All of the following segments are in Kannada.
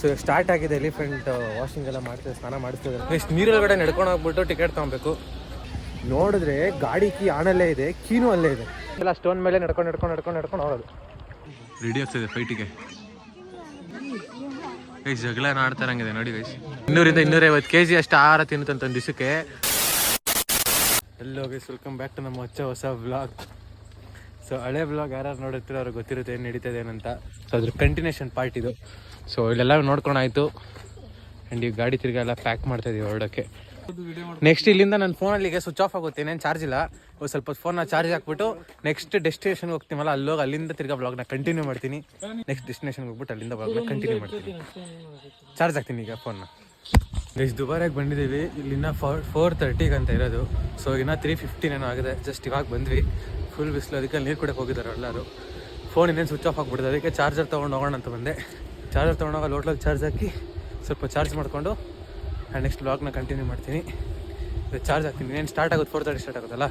ಸೊ ಸ್ಟಾರ್ಟ್ ಆಗಿದೆ ಎಲಿಫೆಂಟ್ ವಾಷಿಂಗ್ ಎಲ್ಲ ಮಾಡ್ತಿದೆ, ಸ್ನಾನ ಮಾಡಿಸ್ತಿದ್ದಾರೆ. ನೆಕ್ಸ್ಟ್ ನೀರೊಳಗಡೆ ನಡ್ಕೊಂಡು ಹೋಗ್ಬಿಟ್ಟು ಟಿಕೆಟ್ ತೊಗೊಬೇಕು. ನೋಡಿದ್ರೆ ಗಾಡಿ ಕೀ ಆನಲ್ಲೇ ಇದೆ, ಕೀನೂ ಅಲ್ಲೇ ಇದೆ. ಎಲ್ಲ ಸ್ಟೋನ್ ಮೇಲೆ ನಡ್ಕೊಂಡು ಹೋಗೋದು. ರೆಡಿ ಆಗ್ತಿದೆ ಫೈಟಿಗೆ. ಗೈಸ್ ಜಗಳ ಆಡ್ತಾರಂಗಿದೆ ನೋಡಿ ಗೈಸ್. 200-250 kg ಅಷ್ಟು ಆಹಾರ ತಿನ್ನುತ್ತಂತ ದಿವಸಕ್ಕೆ. ಎಲ್ಲೋ ಗೈಸ್, ವೆಲ್ಕಮ್ ಬ್ಯಾಕ್ ಟು ನಮ್ಮ ಹೊಸ ವ್ಲಾಗ್. ಸೊ ಹಳೆ ವ್ಲಾಗ್ ಯಾರು ನೋಡುತ್ತೀರೋ ಅವ್ರಿಗೆ ಗೊತ್ತಿರುತ್ತೆ ಏನು ನಡೀತದೆ ಏನಂತ. ಸೊ ಅದ್ರ ಕಂಟಿನ್ಯೂಷನ್ ಪಾರ್ಟ್ ಇದು. ಸೊ ಇಲ್ಲೆಲ್ಲ ನೋಡ್ಕೊಂಡಾಯ್ತು. ಆ್ಯಂಡ್ ಈ ಗಾಡಿ ತಿರ್ಗಾ ಎಲ್ಲ ಪ್ಯಾಕ್ ಮಾಡ್ತಾ ಇದೀವಿ ಹೊರಡೋಕ್ಕೆ. ನೆಕ್ಸ್ಟ್ ಇಲ್ಲಿಂದ ನನ್ನ ಫೋನಲ್ಲಿಗೆ ಸ್ವಿಚ್ ಆಫ್ ಆಗುತ್ತೆ, ಏನೇನು ಚಾರ್ಜ್ ಇಲ್ಲ. ಸ್ವಲ್ಪ ಫೋನ್ನ ಚಾರ್ಜ್ ಹಾಕ್ಬಿಟ್ಟು ನೆಕ್ಸ್ಟ್ ಡೆಸ್ಟಿನೇಷನ್ಗೆ ಹೋಗ್ತೀವಲ್ಲ, ಅಲ್ಲಿಂದ ತಿರ್ಗಾ ಬ್ಲಾಗ್ನ ಕಂಟಿನ್ಯೂ ಮಾಡ್ತೀನಿ. ನೆಕ್ಸ್ಟ್ ಡೆಸ್ಟಿನೇಷನ್ಗೆ ಹೋಗ್ಬಿಟ್ಟು ಅಲ್ಲಿಂದ ಬ್ಲಾಗ್ನ ಕಂಟಿನ್ಯೂ ಮಾಡ್ತೀನಿ. ಚಾರ್ಜ್ ಹಾಕ್ತೀನಿ ಈಗ ಫೋನ್ನ. ನೆಕ್ಸ್ಟ್ ದುಬಾರಿಯಾಗಿ ಬಂದಿದ್ದೀವಿ. ಇಲ್ಲಿನ 4:30 ಅಂತ ಇರೋದು. ಸೊ ಇನ್ನು 3:15 ಏನೋ ಆಗಿದೆ. ಜಸ್ಟ್ ಇವಾಗ ಬಂದ್ವಿ. ಫುಲ್ ಬಿಸಿಲು, ಅದಕ್ಕೆ ನೀರು ಕುಡಿಯೋಕೆ ಹೋಗಿದ್ದಾರೆ ಎಲ್ಲರೂ. ಫೋನ್ ಇನ್ನೇನು ಸ್ವಿಚ್ ಆಫ್ ಆಗಿಬಿಡ್ತದೆ, ಅದಕ್ಕೆ ಚಾರ್ಜರ್ ತೊಗೊಂಡು ಹೋಗೋಣ ಅಂತ ಬಂದೆ. ಚಾರ್ಜರ್ ತೊಗೊಂಡೋಗ ಲೋಟ್ಲಲ್ಲಿ ಚಾರ್ಜ್ ಹಾಕಿ ಸ್ವಲ್ಪ ಚಾರ್ಜ್ ಮಾಡಿಕೊಂಡು ನೆಕ್ಸ್ಟ್ ಬ್ಲಾಗ್ನ ಕಂಟಿನ್ಯೂ ಮಾಡ್ತೀನಿ. ಚಾರ್ಜ್ ಹಾಕ್ತೀನಿ. ಇನ್ನೇನು ಸ್ಟಾರ್ಟ್ ಆಗೋದು 4:30 ಸ್ಟಾರ್ಟ್ ಆಗೋದಲ್ಲ.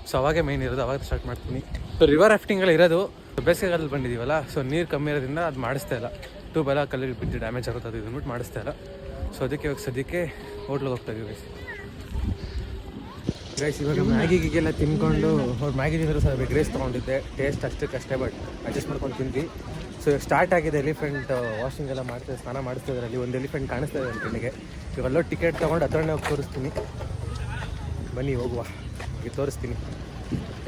ಸೊ ಅವಾಗೇ ಮೇನ್ ಇರೋದು, ಅವಾಗ ಸ್ಟಾರ್ಟ್ ಮಾಡ್ತೀನಿ. ಸೊ ರಿವರ್ ರಾಫ್ಟಿಂಗಲ್ಲಿ ಇರೋದು ಬೇಸಿಗೆಗಾಲದಲ್ಲಿ ಬಂದಿದ್ದೀವಲ್ಲ. ಸೊ ನೀರು ಕಮ್ಮಿ ಇರೋದ್ರಿಂದ ಅದು ಮಾಡಿಸ್ತಾ ಇಲ್ಲ. ಟ್ಯೂಬ್ ಎಲ್ಲ ಕಲ್ಲಿಗೆ ಬಿದ್ದು ಡ್ಯಾಮೇಜ್ ಆಗುತ್ತೆ, ಅದು ಅಂದ್ಬಿಟ್ಟು ಮಾಡಿಸ್ತಾ ಇಲ್ಲ. ಸೊ ಅದಕ್ಕೆ ಇವಾಗ ಸದ್ಯಕ್ಕೆ ಹೋಟ್ಲಿಗೆ ಹೋಗ್ತಾ ಇದೀವಿ ಗೈಸ್. ಇವಾಗ ಮ್ಯಾಗಿಗೆಲ್ಲ ತಿನ್ಕೊಂಡು ಅವ್ರು ಮ್ಯಾಗಿ ತಿಂದರೂ ಸರ್ ಗ್ರೇಸ್ ತೊಗೊಂಡಿದ್ದೆ. ಟೇಸ್ಟ್ ಅಷ್ಟಕ್ಕಷ್ಟೇ, ಬಟ್ ಅಡ್ಜಸ್ಟ್ ಮಾಡ್ಕೊಂಡು ತಿಂದ್ವಿ. ಸೊ ಇವಾಗ ಸ್ಟಾರ್ಟ್ ಆಗಿದೆ ಎಲಿಫೆಂಟ್ ವಾಷಿಂಗ್ ಎಲ್ಲ ಮಾಡ್ತಿದ್ದಾರೆ, ಸ್ನಾನ ಮಾಡಿಸ್ತಿದ್ದಾರೆ. ಅಲ್ಲಿ ಒಂದು ಎಲಿಫೆಂಟ್ ಕಾಣಿಸ್ತಾ ಇದೆ ನನ್ನ ಕಣ್ಣಿಗೆ. ಇವೆಲ್ಲ ಟಿಕೆಟ್ ತೊಗೊಂಡು ಹತ್ರನೇ ಹೋಗಿ ತೋರಿಸ್ತೀನಿ. ಬನ್ನಿ ಹೋಗುವ, ಈಗ ತೋರಿಸ್ತೀನಿ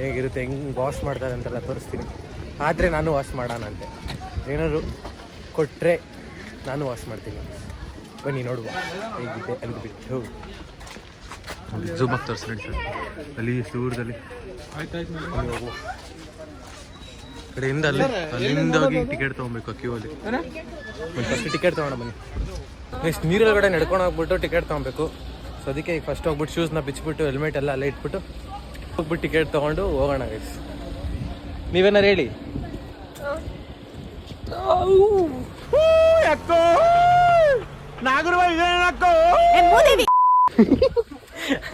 ಹೇಗಿರುತ್ತೆ, ಹೆಂಗೆ ವಾಶ್ ಮಾಡ್ತಾರೆ ಅಂತೆಲ್ಲ ತೋರಿಸ್ತೀನಿ. ಆದರೆ ನಾನು ವಾಶ್ ಮಾಡೋಣ ಅಂತೆ, ಏನಾದ್ರು ಕೊಟ್ಟರೆ ನಾನು ವಾಶ್ ಮಾಡ್ತೀನಿ. ಬನ್ನಿ ನೋಡುವ ಹೇಗಿದೆ ಅಂದ್ಬಿಟ್ಟು. ಝೂಮ್ ಆಗಿ ತೋರಿಸಿ ಅಲ್ಲಿ ಎಷ್ಟು ದೂರದಲ್ಲಿ ಹೋಗುವ ಕಡೆಯಿಂದ ಅಲ್ಲಿಂದ ಹೋಗಿ ಟಿಕೆಟ್ ತೊಗೊಬೇಕು ಕ್ಯೂ ಅಲ್ಲಿ. ಫಸ್ಟ್ ಟಿಕೆಟ್ ತೊಗೊಂಡು ಬನ್ನಿ. ನೆಕ್ಸ್ಟ್ ನೀರೊಳಗಡೆ ನಡ್ಕೊಂಡು ಹೋಗ್ಬಿಟ್ಟು ಟಿಕೆಟ್ ತೊಗೊಬೇಕು. ಸೊ ಅದಕ್ಕೆ ಈಗ ಫಸ್ಟ್ ಹೋಗ್ಬಿಟ್ಟು ಶೂಸ್ನ ಬಿಚ್ಚಿಬಿಟ್ಟು ಹೆಲ್ಮೆಟ್ ಎಲ್ಲ ಅಲ್ಲೇ ಇಟ್ಬಿಟ್ಟು ಹೋಗ್ಬಿಟ್ಟು ಟಿಕೆಟ್ ತೊಗೊಂಡು ಹೋಗೋಣ ಗೈಸ್. ನೀವೇನಾರು ಹೇಳಿ.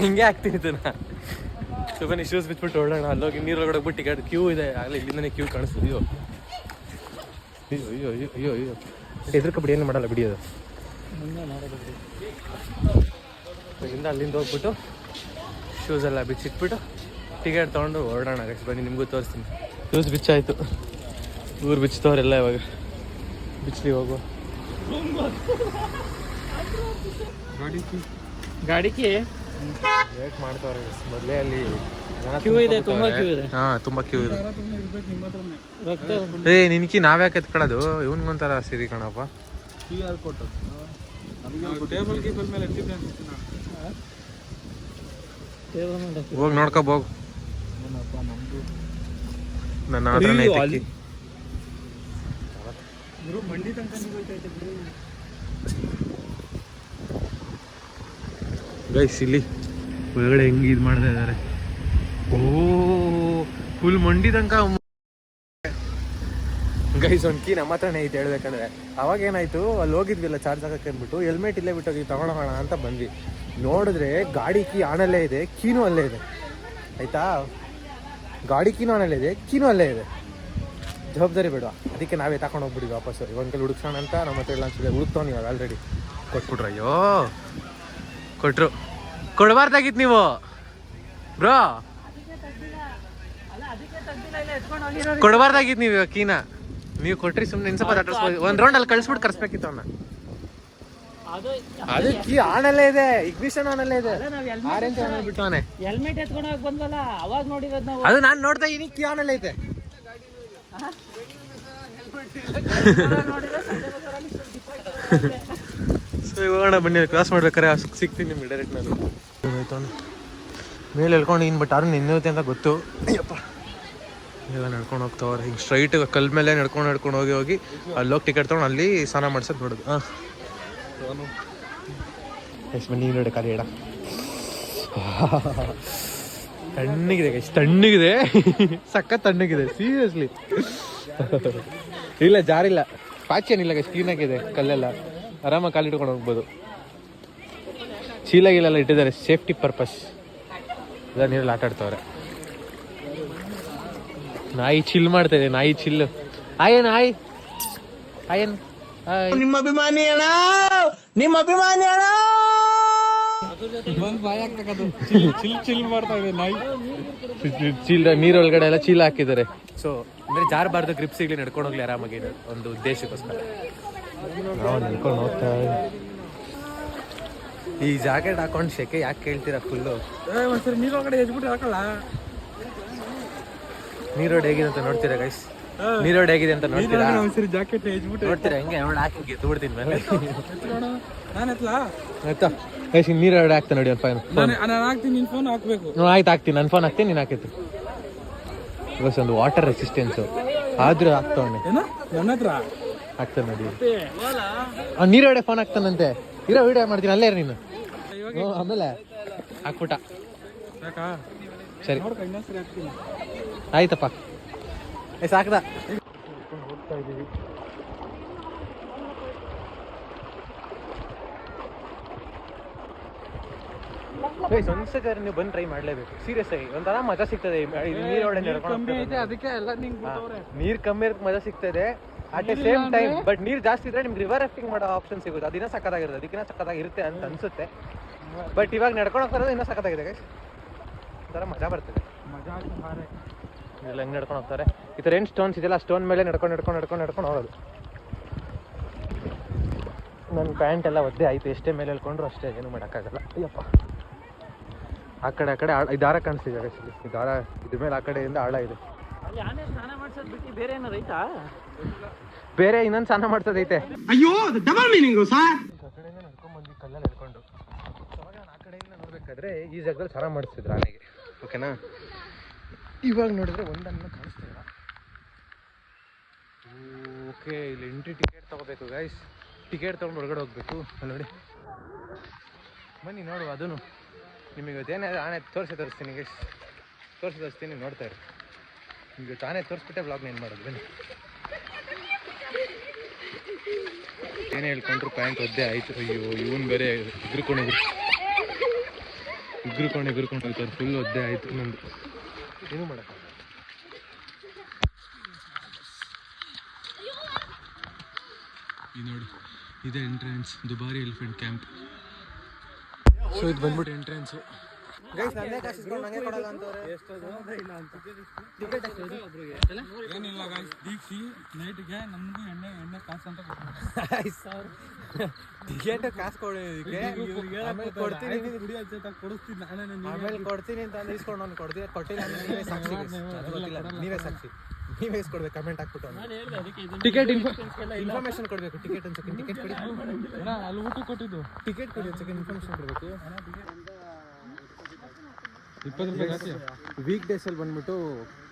ಹಿಂಗೆ ಆಗ್ತೀನಿ ನಾ. ಸೊ ಬನ್ನಿ ಶೂಸ್ ಬಿಚ್ಬಿಟ್ಟು ಹೊರಡೋಣ. ಅಲ್ಲೋಗಿ ನೀರೊಳಗಡೆ ಹೋಗ್ಬಿಟ್ಟು ಟಿಕೆಟ್ ಕ್ಯೂ ಇದೆ, ಆಗಲೇ ಇಲ್ಲಿಂದನೇ ಕ್ಯೂ ಕಾಣಿಸ್ತಿದೆಯೋ. ಅಯ್ಯೋ ಅಯ್ಯೋ ಅಯ್ಯೋ ಅಯ್ಯೋ ಎದುರ್ಕೊಬಿಡಿ, ಏನು ಮಾಡಲ್ಲ ಬಿಡಿ ಅದು. ಇಲ್ಲಿಂದ ಅಲ್ಲಿಂದ ಹೋಗ್ಬಿಟ್ಟು ಶೂಸ್ ಎಲ್ಲ ಬಿಚ್ಚಿಟ್ಬಿಟ್ಟು ಟಿಕೆಟ್ ತೊಗೊಂಡು ಹೊರಡೋಣ ಗೈಸ್. ಬನ್ನಿ ನಿಮಗೂ ತೋರಿಸ್ತೀನಿ. ಶೂಸ್ ಬಿಚ್ಚಾಯಿತು, ಊರು ಬಿಚ್ತವ್ರೆಲ್ಲ. ಇವಾಗ ಬಿಚ್ಚಲಿ ಹೋಗುವ. ಗಾಡಿಗೆ ವೇಟ್ ಮಾಡ್ತಾವ್ರೆ ಮೊದಲೇ. ಅಲ್ಲಿ ಕ್ಯೂ ಇದೆ, ತುಂಬ ಕ್ಯೂ ಇದೆ. ಹಾಂ, ತುಂಬ ಕ್ಯೂ ಇದೆ. ಏ ನಿನ್ಕಿ ನಾವ್ಯಾಕೆ ಎತ್ಕೊಳ್ಳೋದು? ಇವನ್ಗೊಂಥರ ಸಿರಿ ಕಣಪ್ಪ. ಹೋಗಿ ನೋಡ್ಕೊಬ ಹೋಗು. ನನ್ನ ಗೈಸ್ ಇಲ್ಲಿ ಒಳಗಡೆ ಹೆಂಗೆ ಇದು ಮಾಡ್ತಾ ಇದ್ದಾರೆ. ಓ ಫುಲ್ ಮಂಡಿ ತನಕ ಗೈಸ್. ಒಂದು ಕೀ ನಮ್ಮ ಹತ್ರನೇ ಐತೆ ಹೇಳ್ಬೇಕಂದ್ರೆ. ಅವಾಗ ಏನಾಯ್ತು, ಅಲ್ಲಿ ಹೋಗಿದ್ವಿಲ್ಲ ಚಾರ್ಜ್ ಹಾಕಕ್ಕೆ ಅಂದ್ಬಿಟ್ಟು ಹೆಲ್ಮೆಟ್ ಇಲ್ಲೇ ಬಿಟ್ಟೋಗಿ ತಗೊಳೋಣ ಅಂತ ಬಂದ್ವಿ. ನೋಡಿದ್ರೆ ಗಾಡಿ ಕೀ ಆನಲ್ಲೇ ಇದೆ, ಕೀನೂ ಅಲ್ಲೇ ಇದೆ. ಆಯ್ತಾ, ಗಾಡಿ ಕೀನೂ ಆನಲ್ಲೇ ಇದೆ, ಕೀನೂ ಅಲ್ಲೇ ಇದೆ. ಜವಾಬ್ದಾರಿ ಬೇಡ, ಅದಕ್ಕೆ ನಾವೇ ತಗೊಂಡು ಹೋಗ್ಬಿಡಿ ವಾಪಸ್ಸು. ಒಂದು ಕೈಲಿ ಹುಡುಕ್ಸೋಣ ಅಂತ ನಮ್ಮ ಹತ್ರ ಇಲ್ಲ ಅನ್ಸಿದೆ. ಹುಡುಕ್ತಾವ್ ಇವಾಗ ಆಲ್ರೆಡಿ ಕೊಟ್ಬಿಟ್ರು. ಅಯ್ಯೋ ಕೊಟ್ರು, ಕೊಡಬಾರ್ದಾಗಿತ್ತು ನೀವು ಬ್ರೋ, ಕೊಡಬಾರ್ದಾಗಿತ್ತು ನೀವು ಇವಾಗ ಕೀನ. ನೀವು ಕೊಟ್ರಿ ಸುಮ್ಮನೆ ಇನ್ಸಪ್ಪ ಅಡ್ರೆಸ್ ಒಂದು ರೌಂಡ್ ಅಲ್ಲಿ ಕಳಿಸ್ಬಿಟ್ಟು ಕರ್ಸ್ಬೇಕಿತ್ತು ಅವನ್ನ. ಅದು ಕೀ ಆನಲ್ಲೇ ಇದೆ, ಇಗ್ನಿಷನ್ ಆನಲ್ಲೇ ಇದೆ. ಬಿಟ್ಟವನೆ ಹೆಲ್ಮೆಟ್ ಎತ್ಕೊಂಡು ಹೋಗಿ ಬಂದ್ವಲ್ಲ ಅವಾಗ ನೋಡಿರೋದು ನಾವು. ಅದು ನಾನು ನೋಡ್ತಾ ಇದೀನಿ, ಕೀ ಆನಲ್ಲೇ ಐತೆ. ಸೊ ಇವಾಗ ಬನ್ನಿ ಕ್ರಾಸ್ ಮಾಡ್ಬೇಕಾರೆ ಸಿಗ್ತೀನಿ ನಿಮ್ಗೆ ಡೈರೆಕ್ಟ್. ನಾನು ಮೇಲೆ ಹೇಳ್ಕೊಂಡು ಇನ್ನು ಬಟ್ ಯಾರು ನಿನ್ನುತ್ತೆ ಅಂತ ಗೊತ್ತು. ಅಯ್ಯಪ್ಪ ಎಲ್ಲ ನಡ್ಕೊಂಡು ಹೋಗ್ತಾವ್ರೆ ಹಿಂಗೆ ಸ್ಟ್ರೈಟ್ ಕಲ್ ಮೇಲೆ ನಡ್ಕೊಂಡು ಹೋಗಿ ಅಲ್ಲೋಗಿ ಟಿಕೆಟ್ ತೊಗೊಂಡು ಅಲ್ಲಿ ಸ್ನಾನ ಮಾಡ್ಸೋದು ನೋಡೋದು. ಹಾಂ ಎಷ್ಟು ಬನ್ನಿ ನೋಡಿ ಖಾಲಿ ಹೇಳ. ತಣ್ಣಗಿದೆ ಎಷ್ಟು ತಣ್ಣಗಿದೆ, ಸಖತ್ ತಣ್ಣಗಿದೆ ಸೀರಿಯಸ್ಲಿ. ಇಲ್ಲ ಜಾರಿಲ್ಲ, ಪಾಚಿ ಏನಿಲ್ಲ, ಕ್ಲೀನಾಗಿದೆ. ಕಲ್ಲೆಲ್ಲ ಆರಾಮಾಗಿ ಕಾಲು ಇಟ್ಕೊಂಡು ಹೋಗ್ಬೋದು. ಚೀಲಾಗಿಲೆಲ್ಲ ಇಟ್ಟಿದ್ದಾರೆ ಸೇಫ್ಟಿ ಪರ್ಪಸ್. ಎಲ್ಲ ನೀರಲ್ಲಿ ಆಟ ಆಡ್ತವ್ರೆ. ನಾಯಿ ಚಿಲ್ ಮಾಡ್ತಾ ಇದೆ, ನಾಯಿ ಚಿಲ್ಲು. ಆಯನ್ ಆಯ್ ಆಯನ್ ನಿಮ್ಮ ಅಭಿಮಾನಿ ಅಣ್ಣ, ನಿಮ್ಮ ಅಭಿಮಾನಿ ಅಣ್ಣ. ಚಿಲ್ ಮಾಡ್ತಾ ಇದೆ ನಾಯಿ. ಚೀಲ ನೀರೊಳಗಡೆ ಎಲ್ಲ ಚೀಲ ಹಾಕಿದ್ದಾರೆ. ಸೊ ಅಂದ್ರೆ ಜಾರಬಾರ್ದು, ಗ್ರಿಪ್ ಸಿಗ್ಲಿ, ನಡ್ಕೊಂಡು ಹೋಗ್ಲಿ ಆರಾಮಾಗಿ ಒಂದು ಉದ್ದೇಶಕ್ಕೋಸ್ಕರ ನಾವು ನಡ್ಕೊಂಡು ಹೋಗ್ತಾ. ಈ ಜಾಕೆಟ್ ಹಾಕೊಂಡು ಶೆಕೆ ಯಾಕೆ ಕೇಳ್ತೀರಾ ಫುಲ್ಲು? ನೀರೊಳಗಡೆ ಎದ್ಬಿಟ್ಟು ಹಾಕಲ್ಲ. ನೀರೋಡ್ ಹೇಗಿದೆ ಅಂತ ನೋಡ್ತೀರಾ ಗೈಸ್? ನೀರೋಡ್ ಹೇಗಿದೆ ಅಂತ ನೋಡ್ತೀರಾ? ಜಾಕೆಟ್ ಎದ್ಬಿಟ್ಟು ನೋಡ್ತೀರಾ ಹೆಂಗೆ? ನೋಡಿ ಹಾಕಿ ಗೆದ್ದು ಬಿಡ್ತೀನಿ ಮೇಲೆ. ನಾನು ಎತ್ಲಾ? ಆಯ್ತಾ ಗೈಸ್, ನೀರೋಡ್ ಹಾಕ್ತಾ ನೋಡಿ ಒಂದು ಫೋನ್. ನಾನು ಹಾಕ್ತೀನಿ, ನಿನ್ ಫೋನ್ ಹಾಕ್ಬೇಕು. ಆಯ್ತು ಹಾಕ್ತೀನಿ, ನನ್ನ ಫೋನ್ ಹಾಕ್ತೀನಿ, ನೀನು ಹಾಕಿತ್ತು. ಬಸ್ ಒಂದು ವಾಟರ್ ರೆಸಿಸ್ಟೆನ್ಸು ಆದ್ರೂ ಹಾಕ್ತವಣ್ಣೆ. ಏನೋ ನನ್ನ ಹತ್ರ ಹಾಕ್ತಾನೆ ನೋಡಿ. ನೀರೊಡೆ ಫೋನ್ ಹಾಕ್ತಾನಂತೆ. ಇರೋ ವಿಡಿಯೋ ಮಾಡ್ತೀನಿ, ಅಲ್ಲೇ ನೀನು. ಆಮೇಲೆ ಹಾಕ್ಬಿಟ್ಟ. ಸರಿ ಆಯ್ತಪ್ಪ, ಸಾಕ್ದ. ಹೋಗ್ತಾ ಇದ್ದೀವಿ. ಒಂದ್ಸತಿ ನೀವು ಬಂದು ಟ್ರೈ ಮಾಡ್ಲೇಬೇಕು, ಸೀರಿಯಸ್ ಆಗಿ. ಒಂಥರ ಮಜಾ ಸಿಗ್ತದೆ ನೀರೊಳಗೆ. ಅದಕ್ಕೆ ಎಲ್ಲ ನೀರ್ ಕಮ್ಮಿ ಇರೋದಕ್ಕೆ ಮಜಾ ಸಿಗ್ತದೆ at the same time. But ನೀರ್ ಜಾಸ್ತಿ ಇದ್ರೆ ನಿಮ್ಗೆ ರಿವರ್ ರಾಫ್ಟಿಂಗ್ ಮಾಡೋ ಆಪ್ಷನ್ ಸಿಗುತ್ತೆ. ಅದಿನ್ನ ಸಕ್ಕತ್ತಾಗಿರುತ್ತೆ, ಅದಕ್ಕಿನ್ನ ಸಕ್ಕತ್ತಾಗಿರುತ್ತೆ ಅಂತ ಅನ್ಸುತ್ತೆ. ಬಟ್ ಇವಾಗ ನಡ್ಕೊಂಡು ಹೋಗ್ತಾರೆ, ಇನ್ನೂ ಸಕ್ಕತ್ತಾಗಿದೆ ಗೈಸ್. ಒಂಥರ ಮಜಾ ಬರ್ತದೆ. ಇಲ್ಲ ಹೆಂಗೆ ನಡ್ಕೊಂಡು ಹೋಗ್ತಾರೆ. ಈ ಥರ ಏನು ಸ್ಟೋನ್ಸ್ ಇದೆಯಲ್ಲ, ಸ್ಟೋನ್ ಮೇಲೆ ನಡ್ಕೊಂಡು ಹೋಗೋದು. ನನ್ನ ಪ್ಯಾಂಟ್ ಎಲ್ಲ ಒದ್ದೆ ಆಯಿತು, ಎಷ್ಟೇ ಮೇಲೆ ಹೇಳ್ಕೊಂಡ್ರು ಅಷ್ಟೇ, ಏನು ಮಾಡೋಕ್ಕಾಗಲ್ಲ. ಅಯ್ಯಪ್ಪ, ಆ ಕಡೆ ಈ ದಾರ ಕಾಣಿಸ್ತಿದೆ ಆ್ಯಕ್ಚುಲಿ. ಈ ದಾರ ಇದ್ರ ಮೇಲೆ ಆ ಕಡೆಯಿಂದ ಆಳ ಇದೆ. ಬೇರೆ ಇನ್ನೊಂದು ಸ್ನಾನ ಮಾಡ್ಸೋದೈತೆ. ಅಯ್ಯೋ, ಡಬಲ್ ಮೀನಿಂಗು ಸರ್. ಆ ಕಡೆಯಿಂದ ನಡ್ಕೊಂಡ್ಬಂದು ಕಲ್ಲಲ್ಲಿ ಹಿಡ್ಕೊಂಡು. ಅವಾಗ ನಾನು ಆ ಕಡೆಯಿಂದ ನೋಡ್ಬೇಕಾದ್ರೆ ಈ ಜಾಗದಲ್ಲಿ ಸ್ನಾನ ಮಾಡಿಸ್ತಿದ್ರು ಆನೆಗೆ. ಓಕೆನಾ? ಇವಾಗ ನೋಡಿದ್ರೆ ಒಂದನ್ನು ಕಾಣಿಸ್ತಿಲ್ಲ. ಓಕೆ, ಇಲ್ಲಿ ಎಂಟ್ರಿ ಟಿಕೆಟ್ ತೊಗೋಬೇಕು ಗೈಸ್. ಟಿಕೆಟ್ ತೊಗೊಂಡು ಹೊರಗಡೆ ಹೋಗ್ಬೇಕು. ಅಲ್ಲಿ ನೋಡಿ, ಬನ್ನಿ ನೋಡುವ. ಅದೂ ನಿಮಗೆ ಇವತ್ತೇನಾದ್ರು ಆನೆ ತೋರಿಸ್ತೀನಿ ಗೈಸ್, ತೋರಿಸ್ತೀನಿ, ನೋಡ್ತಾ ಇರಿ. ಈಗ ತಾನೇ ತೋರಿಸ್ಬಿಟ್ಟೆ ವ್ಲಾಗ್ನ ಏನು ಮಾಡೋದು. ಬನ್ನಿ. ಏನೇ ಹೇಳ್ಕೊಂಡ್ರು ಪ್ಯಾಂಟ್ ಒದ್ದೆ ಆಯಿತು. ಅಯ್ಯೋ, ಇವನು ಬೇರೆ ಎಗ್ರುಕೊಂಡು ಹೋಗ್ತಾರೆ. ಫುಲ್ ಒದ್ದೆ ಆಯಿತು ನಂದು. ಏನು ಮಾಡೋಕ್ಕ. ಇದು ನೋಡಿ, ಇದೇ ಎಂಟ್ರೆನ್ಸ್ ದುಬಾರಿ ಎಲಿಫೆಂಟ್ ಕ್ಯಾಂಪ್. ಸೊ ಇದು ಬಂದ್ಬಿಟ್ಟು ಎಂಟ್ರೆನ್ಸು. ಏನಿಲ್ಲ ಗಾಯ್ಸ್, ದೀಕ್ಷಿ ನೈಟ್ಗೆ ನಮಗೂ ಎಣ್ಣೆ ಕಾಸು ಅಂತ ಟಿಕೆಟ್ ಕಾಸು ಕೊಡೋದಕ್ಕೆ ಕೊಡ್ತೀನಿ ಅಂತ ಇಸ್ಕೊಂಡು ಅವ್ನು ಕೊಟ್ಟಿಲ್ಲ. ನೀವೇ ಸಾಕ್ಷಿ, ನೀವೇ ಇಸ್ಕೊಡ್ಬೇಕು. ಕಮೆಂಟ್ ಹಾಕ್ಬಿಟ್ಟು ಟಿಕೆಟ್ ಇನ್ಫಾರ್ಮೇಶನ್ ಕೊಡಬೇಕು. ಟಿಕೆಟ್ ಒಂದು ಸೆಕೆಂಡ್, ಟಿಕೆಟ್ ಕೊಡಿ. ಅಲ್ಲಿ ಊಟ ಕೊಟ್ಟಿದ್ದು ಟಿಕೆಟ್ ಕೊಡಿ, ಒಂದು ಸೆಕೆಂಡ್ ಇನ್ಫಾರ್ಮೇಶನ್ ಕೊಡಬೇಕು. 20 ರೂಪಾಯಿ ಜಾಸ್ತಿ. ವೀಕ್ ಡೇಸಲ್ಲಿ ಬಂದ್ಬಿಟ್ಟು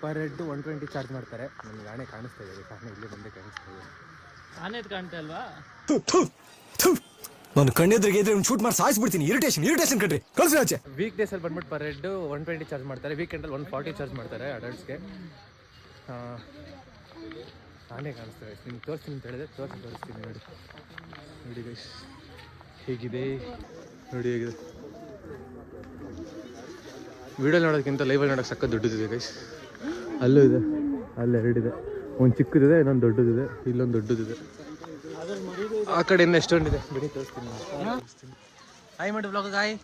ಪರ್ ಹೆಡ್ 120 ಚಾರ್ಜ್ ಮಾಡ್ತಾರೆ. ನನಗೆ ಆನೆ ಕಾಣಿಸ್ತಾ ಇದೆ, ಆನೆ ಇಲ್ಲಿ ಬಂದೇ ಕಾಣಿಸ್ತಾ ಇದೆ. ಆನೆ ಕಾಣ್ತಾ ಇಲ್ವಾ? ನಾನು ಕಣ್ಣೆದ್ರಿಗೆ ಇದ್ರೆ ಶೂಟ್ ಮಾಡಿ ಸಾಯಿಸ್ಬಿಡ್ತೀನಿ. ಇರಿಟೇಷನ್ ಕಣ್ರಿ, ಕಳ್ಸಿ ಆಚೆ. ವೀಕ್ ಡೇಸಲ್ಲಿ ಬಂದ್ಬಿಟ್ಟು ಪರ್ ಹೆಡ್ 120 ಚಾರ್ಜ್ ಮಾಡ್ತಾರೆ. ವೀಕೆಂಡಲ್ಲಿ 140 ಚಾರ್ಜ್ ಮಾಡ್ತಾರೆ ಅಡಲ್ಟ್ಸ್ಗೆ. ಆನೆ ಕಾಣಿಸ್ತದೆ. ನಿಮ್ಗೆ ತೋರಿಸ್ತೀನಿ ಅಂತ ಹೇಳಿದ್ರೆ ತೋರಿಸ್ತೀನಿ. ನೋಡಿ ಗೈಸ್ ಹೇಗಿದೆ, ನೋಡಿ ಹೇಗಿದೆ. ವಿಡಿಯೋ ನೋಡೋದಕ್ಕಿಂತ ಲೈವಲ್ಲಿ ನೋಡೋಕೆ ಸಕ್ಕ ದೊಡ್ಡದಿದೆ ಗೈಸ್. ಅಲ್ಲೂ ಇದೆ, ಅಲ್ಲಿ ಎರಡಿದೆ. ಒಂದು ಚಿಕ್ಕದಿದೆ, ಇನ್ನೊಂದು ದೊಡ್ಡದಿದೆ, ಇಲ್ಲೊಂದು ದೊಡ್ಡದಿದೆ. ಆ ಕಡೆಯಿಂದ ಎಷ್ಟೊಂದಿದೆ ಬಿಡಿ, ತೋರಿಸ್ತೀನಿ. ಹಾಯ್ ಮಾಡಿ ಬ್ಲಾಗ್ ಹಾಯ್.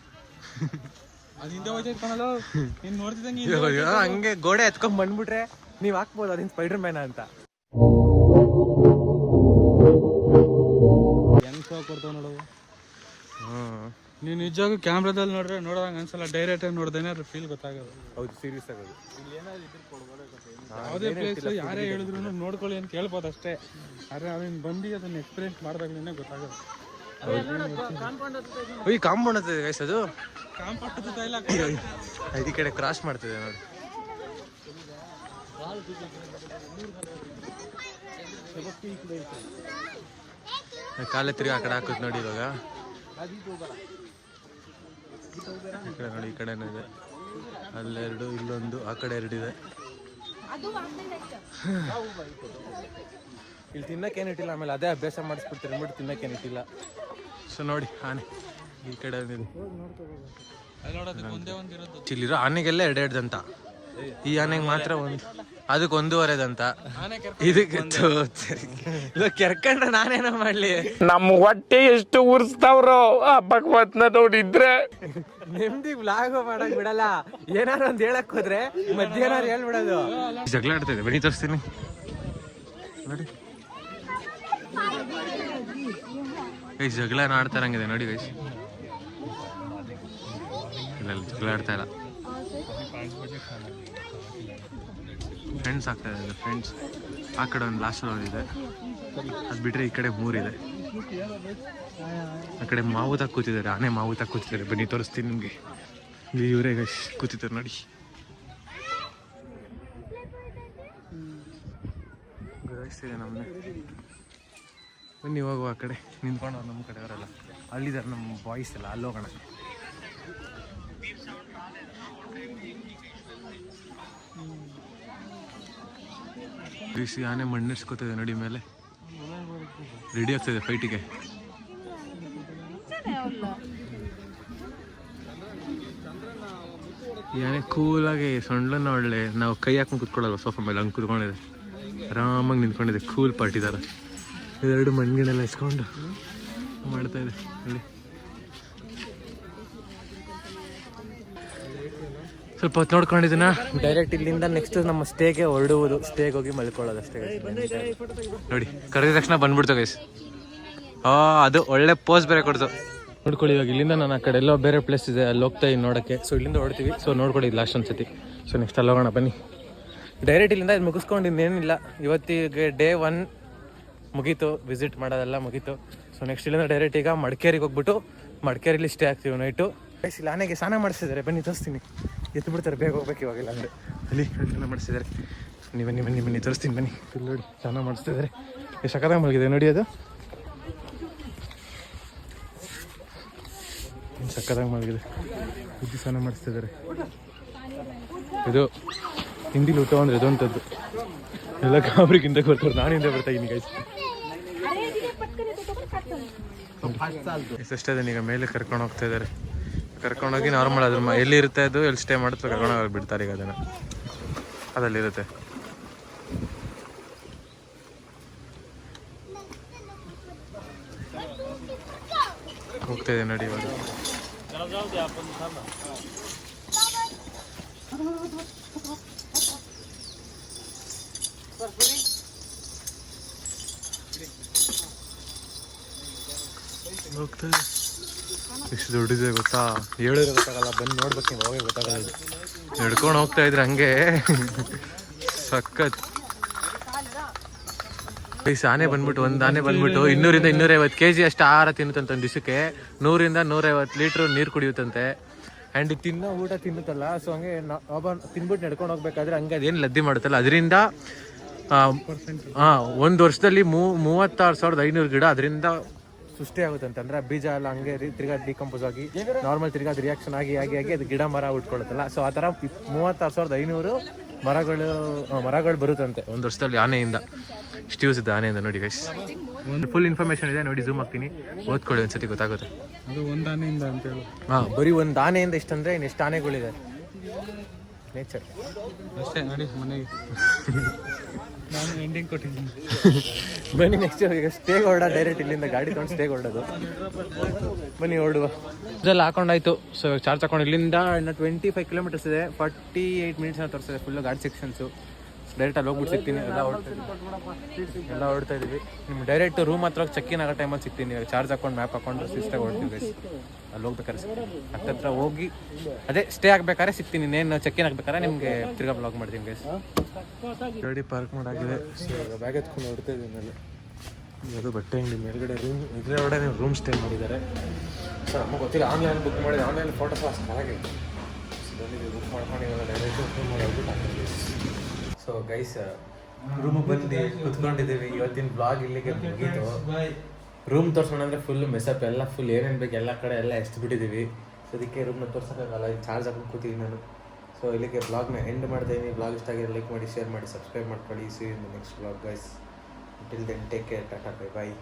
ಹಂಗೆ ಗೋಡೆ ಎತ್ಕೊಂಡ್ ಬಂದ್ಬಿಟ್ರೆ ನೀವು ಹಾಕ್ಬೋದು ಅದೇನು ಸ್ಪೈಡರ್ ಮ್ಯಾನ್ ಅಂತ. ಹೆಂಗ್ ಶೋ ಕೊಡ್ತಾವ ನೋಡು. ನೀವು ನಿಜವಾಗೂ ಕ್ಯಾಮ್ರಾದಲ್ಲಿ ನೋಡೋದಂಗೆ ಅನ್ಸಲ್ಲ. ಡೈರೆಕ್ಟ್ ಆಗಿ ನೋಡ್ದೇನೆ ಅದ್ರ ಫೀಲ್ ಗೊತ್ತಾಗೋದು. ಹೌದು, ಸೀರಿಯಸ್ ಆಗೋದು. ಯಾವುದೇ ಪ್ಲೇಸ್ ಯಾರೇ ಹೇಳಿದ್ರು ನೋಡ್ಕೊಳ್ಳಿ ಅಂತ ಕೇಳ್ಬೋದು ಅಷ್ಟೇ. ಆದರೆ ಅದನ್ನ ಬಂದು ಅದನ್ನ ಎಕ್ಸ್ಪೀರಿಯನ್ಸ್ ಮಾಡಿದಾಗಲೇ ಗೊತ್ತಾಗೋದು. ಈ ಕಾಂಪೌಂಡ್ ಹತ್ತಿದೆ ಗೈಸ್, ಅದು ಕಾಂಪೌಂಡ್ ಇಲ್ಲ, ಈ ಕಡೆ ಕ್ರಾಸ್ ಮಾಡ್ತಿದೆ ನೋಡಿ. ಕಾಲೇ ತಿರುಗಿ ಆ ಕಡೆ ಹಾಕುತ್ತೆ ನೋಡಿ. ಇವಾಗ ಈ ಕಡೆ ನೋಡಿ, ಈ ಕಡೆನೂ ಇದೆ. ಅಲ್ಲೆರಡು, ಇಲ್ಲೊಂದು, ಆ ಕಡೆ ಎರಡಿದೆ. ಇಲ್ಲಿ ತಿನ್ನಕ್ಕೇನಿಟ್ಟಿಲ್ಲ. ಆಮೇಲೆ ಅದೇ ಅಭ್ಯಾಸ ಮಾಡಿಸ್ಬಿಡ್ತೀರಿ ಅಂದ್ಬಿಟ್ಟು ತಿನ್ನಕ್ಕೇನಿಟ್ಟಿಲ್ಲ. ಸೊ ನೋಡಿ, ಆನೆ ಈ ಕಡೆ ನೋಡೋದಕ್ಕೆ ಒಂದೇ ಒಂದಿರೋದು. ಇಲ್ಲಿರೋ ಆನೆಗೆಲ್ಲ ಎರಡೆರಡು ದಂತ. ಈ ಆನೆಗೆ ಮಾತ್ರ ಅದಕ್ಕೆ 1.5 ಇದಕ್ಕೆ ಕೆರ್ಕೊಂಡ್ರೆ ನಾನೇನೋ ಮಾಡ್ಲಿ. ನಮ್ಮ ಹೊಟ್ಟೆ ಎಷ್ಟು ಉರ್ಸ್ತಾವ್ರೋ ಆ ಭಗವತ್ನ ನೋಡಿದ್ರೆ. ನೆಮ್ಮದಿ ವ್ಲಾಗ್ ಮಾಡಕ್ ಬಿಡಲ್ಲ, ಏನಾರು ಒಂದ್ ಹೇಳಕ್ ಹೋದ್ರೆ ಮಧ್ಯಾಹ್ನ ಹೇಳ್ಬಿಡೋದು. ಜಗಳ ಆಡ್ತಾ ಇದೆ, ಬನ್ನಿ ತೋರಿಸ್ತೀನಿ ನೋಡಿ. ಗೈಸ್ ಜಗಳ ಆಡ್ತಾರಂಗಿದೆ ನೋಡಿ ಗೈಸ್. ಇಲ್ಲ ಜಗಳ ಆಡ್ತಾ ಇಲ್ಲ, ಫ್ರೆಂಡ್ಸ್ ಆಗ್ತಾ ಇದೆ. ಫ್ರೆಂಡ್ಸ್ ಆ ಕಡೆ ಒಂದು ಲಾಸ್ಟ್ ಇದೆ, ಅದು ಬಿಟ್ಟರೆ ಈ ಕಡೆ 3 ಇದೆ. ಆ ಕಡೆ ಮಾವುತಾಗ ಕೂತಿದ್ದಾರೆ, ಆನೆ ಮಾವುತಾಗ ಕೂತಿದ್ದಾರೆ. ಬನ್ನಿ ತೋರಿಸ್ತೀನಿ ನಿಮಗೆ. ಇಲ್ಲಿ ಇವರೇ ಕೂತಿದ್ದಾರೆ ನೋಡಿ. ಗುರಾಯಿಸ್ತಿದೆ ನಮ್ಮನೆ. ಬನ್ನಿ ಹೋಗುವ ಆ ಕಡೆ ನಿಂತ್ಕೊಂಡು. ನಮ್ಮ ಕಡೆ ಅವರೆಲ್ಲ ಅಲ್ಲಿದ್ದಾರೆ, ನಮ್ಮ ಬಾಯ್ಸ್ ಎಲ್ಲ ಅಲ್ಲಿ ಹೋಗೋಣ. ಬಿಸಿ ಆನೆ ಮಣ್ಣಿಸ್ಕೋತಿದೆ ನೋಡಿ ಮೇಲೆ. ರೆಡಿ ಆಗ್ತಿದೆ ಫೈಟಿಗೆ. ಈ ಆನೆ ಕೂಲಾಗಿ ಸೊಂಡ್ಲನ್ನ ಒಳ್ಳೆ ನಾವು ಕೈ ಹಾಕೊಂಡು ಕುತ್ಕೊಳ್ಳಲ್ಲ ಸೋಫಾ ಮೇಲೆ, ಹಂಗೆ ಕುತ್ಕೊಂಡಿದೆ, ಆರಾಮಾಗಿ ನಿಂತ್ಕೊಂಡಿದೆ. ಕೂಲ್ ಪಾರ್ಟಿದಾರ. ಇದೆರಡು ಮಣ್ಣಿನೆಲ್ಲ ಇಸ್ಕೊಂಡು ಮಾಡ್ತಾ ಇದೆ ಅಲ್ಲಿ. ಸ್ವಲ್ಪ ಹೊತ್ತು ನೋಡ್ಕೊಂಡಿದ್ದೀನ. ಡೈರೆಕ್ಟ್ ಇಲ್ಲಿಂದ ನೆಕ್ಸ್ಟ್ ನಮ್ಮ ಸ್ಟೇಗೆ ಹೊರಡುವುದು. ಸ್ಟೇಗೆ ಹೋಗಿ ಮಲ್ಕೊಳ್ಳೋದು ಅಷ್ಟೇ ನೋಡಿ. ಕರೆದ ತಕ್ಷಣ ಬಂದ್ಬಿಡ್ತು ಗೈಸ್. ಅದು ಒಳ್ಳೆ ಪೋಸ್ ಬೇರೆ ಕೊಡ್ತು. ನೋಡ್ಕೊಳ್ಳಿ, ಇವಾಗ ಇಲ್ಲಿಂದ ನಾನು ಆ ಕಡೆ ಎಲ್ಲೋ ಬೇರೆ ಪ್ಲೇಸ್ ಇದೆ, ಅಲ್ಲಿ ಹೋಗ್ತಾ ಇದ್ದೀನಿ ನೋಡೋಕ್ಕೆ. ಸೊ ಇಲ್ಲಿಂದ ಹೊಡ್ತೀವಿ. ಸೊ ನೋಡ್ಕೊಳ್ಳಿ ಲಾಸ್ಟ್ ಒಂದ್ಸತಿ. ಸೊ ನೆಕ್ಸ್ಟ್ ಅಲ್ಲಿ ಹೋಗೋಣ ಬನ್ನಿ. ಡೈರೆಕ್ಟ್ ಇಲ್ಲಿಂದ ಇದು ಮುಗಿಸ್ಕೊಂಡು ಇನ್ನೇನಿಲ್ಲ. ಇವತ್ತಿಗೆ ಡೇ 1 ಮುಗೀತು, ವಿಸಿಟ್ ಮಾಡೋದೆಲ್ಲ ಮುಗೀತು. ಸೊ ನೆಕ್ಸ್ಟ್ ಇಲ್ಲಿಂದ ಡೈರೆಕ್ಟ್ ಈಗ ಮಡಿಕೇರಿಗೆ ಹೋಗ್ಬಿಟ್ಟು ಮಡಿಕೇರಿಲಿ ಸ್ಟೇ ಆಗ್ತೀವಿ ನೈಟು. ಇಲ್ಲಿ ಆನೆಗೆ ಸ್ನಾನ ಮಾಡಿಸಿದ್ದಾರೆ, ಬನ್ನಿ ತೋರಿಸ್ತೀನಿ. ಎತ್ತು ಬಿಡ್ತಾರೆ, ಬೇಗ ಹೋಗ್ಬೇಕು ಇವಾಗಿಲ್ಲ ಅಂದರೆ. ಅಲ್ಲಿ ಸ್ನಾನ ಮಾಡಿಸಿದ್ದಾರೆ. ಬನ್ನಿ ತೋರಿಸ್ತೀನಿ ಬನ್ನಿ. ಇಲ್ಲಿ ನೋಡಿ ಸ್ನಾನ ಮಾಡಿಸ್ತಿದ್ದಾರೆ. ಎಷ್ಟು ಸಕ್ಕತ್ತಾಗಿ ಮಲಗಿದೆ ನೋಡಿ, ಅದು ಸಕ್ಕತ್ತಾಗಿ ಮಲಗಿದೆ. ಬುದ್ಧಿ ಸ್ನಾನ ಮಾಡಿಸ್ತಿದ್ದಾರೆ. ಇದು ಹಿಂದಿಲಿ ಊಟ ಅಂದರೆ ಇದೊಂಥದ್ದು ಎಲ್ಲ ಗಾಬರಿಗಿಂತ ಬರ್ತಾರೆ. ನಾನು ಹಿಂದೆ ಬರ್ತಾ ಇದ್ದೀನಿ ಗೈಸ್. ಎಷ್ಟೇ ಈಗ ಮೇಲೆ ಕರ್ಕೊಂಡು ಹೋಗ್ತಾ ಇದ್ದಾರೆ. ಕರ್ಕೊಂಡೋಗಿ ನಾರ್ಮಲ್ ಅದ್ರ ಎಲ್ಲಿ ಇರುತ್ತೆ ಅದು, ಎಲ್ಲಿ ಸ್ಟೇ ಮಾಡುತ್ತೆ ಕರ್ಕೊಂಡೋಗಿ ಬಿಡ್ತಾರೆ. ಈಗ ಅದನ್ನು ಅದಲ್ಲಿರುತ್ತೆ. ಹೋಗ್ತಾ ಇದೆ ನೋಡಿ ಇವಾಗ. ಹೋಗ್ತಾ ಇದೆ. ಎಷ್ಟು ದೊಡ್ಡದಿದೆ ಗೊತ್ತಾ, ಹೇಳಿದ್ರೆ ಗೊತ್ತಾಗಲ್ಲ, ಬಂದು ನೋಡ್ಬೇಕು ನೀವು, ಹೋಗೇ ಗೊತ್ತಾಗಲ್ಲ. ನಡ್ಕೊಂಡು ಹೋಗ್ತಾ ಇದ್ರೆ ಹಂಗೆ ಸಖತ್. ಆನೆ ಬಂದ್ಬಿಟ್ಟು ಒಂದು ಆನೆ ಬಂದ್ಬಿಟ್ಟು 200 ಇಂದ 250 kg ಅಷ್ಟು ಆಹಾರ ತಿನ್ನುತ್ತಂತ ಒಂದು ದಿವಸಕ್ಕೆ. 100 ಇಂದ 150 ಲೀಟ್ರ್ ನೀರು ಕುಡಿಯುತ್ತಂತೆ. ಆ್ಯಂಡ್ ತಿನ್ನೋ ಊಟ ತಿನ್ನುತ್ತಲ್ಲ, ಸೊ ಹಂಗೆ ಒಬ್ಬ ತಿನ್ಬಿಟ್ಟು ನಡ್ಕೊಂಡು ಹೋಗ್ಬೇಕಾದ್ರೆ ಹಂಗೆ ಅದೇನು ಲದ್ದಿ ಮಾಡುತ್ತಲ್ಲ, ಅದರಿಂದ 1 ವರ್ಷದಲ್ಲಿ 36,500 ಗಿಡ ಅದರಿಂದ ಸೃಷ್ಟಿ ಆಗುತ್ತಂತೆ. ಅಂದ್ರೆ ಬೀಜ ಎಲ್ಲ ಹಂಗೆ ತಿರ್ಗಾ ಡಿಕಂಪೋಸ್ ಆಗಿ ನಾರ್ಮಲ್ ತಿರ್ಗಾ ಅದು ರಿಯಾಕ್ಷನ್ ಆಗಿ ಅದು ಗಿಡ ಮರ ಉಟ್ಕೊಳುತ್ತಲ್ಲ. ಸೊ ಆ ಥರ 36,500 ಮರಗಳು ಬರುತ್ತಂತೆ 1 ವರ್ಷದಲ್ಲಿ ಆನೆಯಿಂದ. ಇಷ್ಟು ಯೂಸ್ ಇದೆ ಆನೆಯಿಂದ ನೋಡಿ ಗೈಸ್. ಫುಲ್ ಇನ್ಫಾರ್ಮೇಶನ್ ಇದೆ ನೋಡಿ, ಝೂಮ್ ಹಾಕ್ತೀನಿ, ಓದ್ಕೊಳ್ಳಿ ಒಂದ್ಸತಿ ಗೊತ್ತಾಗುತ್ತೆ. ಅದು ಒಂದು ಆನೆಯಿಂದ ಅಂತ ಹೇಳಿ. ಬರೀ ಒಂದು ಆನೆಯಿಂದ ಇಷ್ಟಂದ್ರೆ ಇನ್ನು ಎಷ್ಟು ಆನೆಗಳಿದೆ ನೇಚರ್ ಅಷ್ಟೇ ನೋಡಿ. ಮನೆಗೆ ನಾನು ಎಂಡಿಂಗ್ ಕೊಟ್ಟಿದ್ದೀನಿ. ಬನ್ನಿ ನೆಕ್ಸ್ಟ್ ಈಗ ಸ್ಟೇಗೆ ಹೊರಡ. ಡೈರೆಕ್ಟ್ ಇಲ್ಲಿಂದ ಗಾಡಿ ತೊಗೊಂಡು ಸ್ಟೇಗೆ ಹೊರಡೋದು. ಬನ್ನಿ ಹೊರಡುವ. ಇದೆಲ್ಲ ಹಾಕೊಂಡಾಯ್ತು. ಸೊ ಚಾರ್ಜ್ ಹಾಕೊಂಡು ಇಲ್ಲಿಂದ ಇನ್ನು 25 ಕಿಲೋಮೀಟರ್ಸ್ ಇದೆ. 48 ಮಿನಿಟ್ಸ್ ತೋರಿಸಿದೆ ಫುಲ್ಲು ಗಾಡಿ ಸೆಕ್ಷನ್ಸು. ಡೈರೆಕ್ಟ್ ಅಲ್ಲಿ ಹೋಗ್ಬಿಟ್ಟು ಸಿಗ್ತೀನಿ. ಎಲ್ಲ ಹೊಡ್ತಾ ಇದೀವಿ. ನಿಮ್ಗೆ ಡೈರೆಕ್ಟ್ ರೂಮ್ ಹತ್ರ ಚೆಕ್ಕಿನ್ ಆಗೋ ಟೈಮಲ್ಲಿ ಸಿಗ್ತೀನಿ. ಚಾರ್ಜ್ ಹಾಕೊಂಡು ಮ್ಯಾಪ್ ಹಾಕೊಂಡು ಸಿಸ್ಟಾಗಿ ಹೊಡ್ತೀವಿ ಗೈಸ್. ಅಲ್ಲಿ ಹೋಗ್ಬೇಕಾದ್ರೆ ಹತ್ತತ್ರ ಹೋಗಿ ಅದೇ ಸ್ಟೇ ಆಗ್ಬೇಕಾದ್ರೆ ಸಿಗ್ತೀನಿ. ಇನ್ನೇನು ಚೆಕ್ಕಿನ್ ಆಗ್ಬೇಕಾದ್ರೆ ನಿಮಗೆ ತಿರ್ಗಾ ಬ್ಲಾಗ್ ಮಾಡ್ತೀನಿ ಗೈಸ್. ಗಾಡಿ ಪಾರ್ಕ್ ಮಾಡಾಗಿದೆ. ಬ್ಯಾಗ್ ಎತ್ಕೊಂಡು ಹೊಡ್ತಾ ಇದ್ದೀನಿ ಅಲ್ಲಿ. ಅದು ಬಟ್ಟೆ ಅಂಗಡಿ ಮೇಲ್ಗಡೆ ರೂಮ್ ಇದರೊಳಗಡೆ ನೀವು ರೂಮ್ ಸ್ಟೇ ಮಾಡಿದ್ದಾರೆ. ಸರ್ ನಮಗೆ ಗೊತ್ತಿಲ್ಲ, ಆನ್ಲೈನ್ ಬುಕ್ ಮಾಡಿದೆ. ಆನ್ಲೈನ್ ಫೋಟೋಸ್ ಚೆನ್ನಾಗಿದೆ. ಬುಕ್ ಮಾಡ್ಕೊಂಡು ಇವಾಗ ಡೈರೆಕ್ಟ್ ರೂಮ್ ಮಾಡೋದು. ಸೊ ಗೈಸ್ ರೂಮಿಗೆ ಬಂದು ಕುತ್ಕೊಂಡಿದ್ದೀವಿ. ಇವತ್ತಿನ ಬ್ಲಾಗ್ ಇಲ್ಲಿಗೆ ಮುಗೀತು. ರೂಮ್ ತೋರಿಸೋಣ ಅಂದರೆ ಫುಲ್ ಮೆಸಪ್ ಎಲ್ಲ ಫುಲ್ ಏನೇನು ಬೇಕು ಎಲ್ಲ ಕಡೆ ಎಲ್ಲ ಎಷ್ಟು ಬಿಟ್ಟಿದ್ದೀವಿ. ಸೊ ಅದಕ್ಕೆ ರೂಮ್ನ ತೋರ್ಸೋಕ್ಕಾಗಲ್ಲ, ಚಾರ್ಜ್ ಹಾಕೊಂಡು ಕೂತಿದ್ದೀನಿ ನಾನು. ಸೊ ಇಲ್ಲಿಗೆ ಬ್ಲಾಗ್ನ ಎಂಡ್ ಮಾಡ್ತಾಯಿದ್ದೀನಿ. ಬ್ಲಾಗ್ ಇಷ್ಟ ಆಗಿದೆ ಲೈಕ್ ಮಾಡಿ, ಶೇರ್ ಮಾಡಿ, ಸಬ್ಸ್ಕ್ರೈಬ್ ಮಾಡ್ಕೊಳ್ಳಿ. See in the next blog guys. Till then take care, tata, bye bye.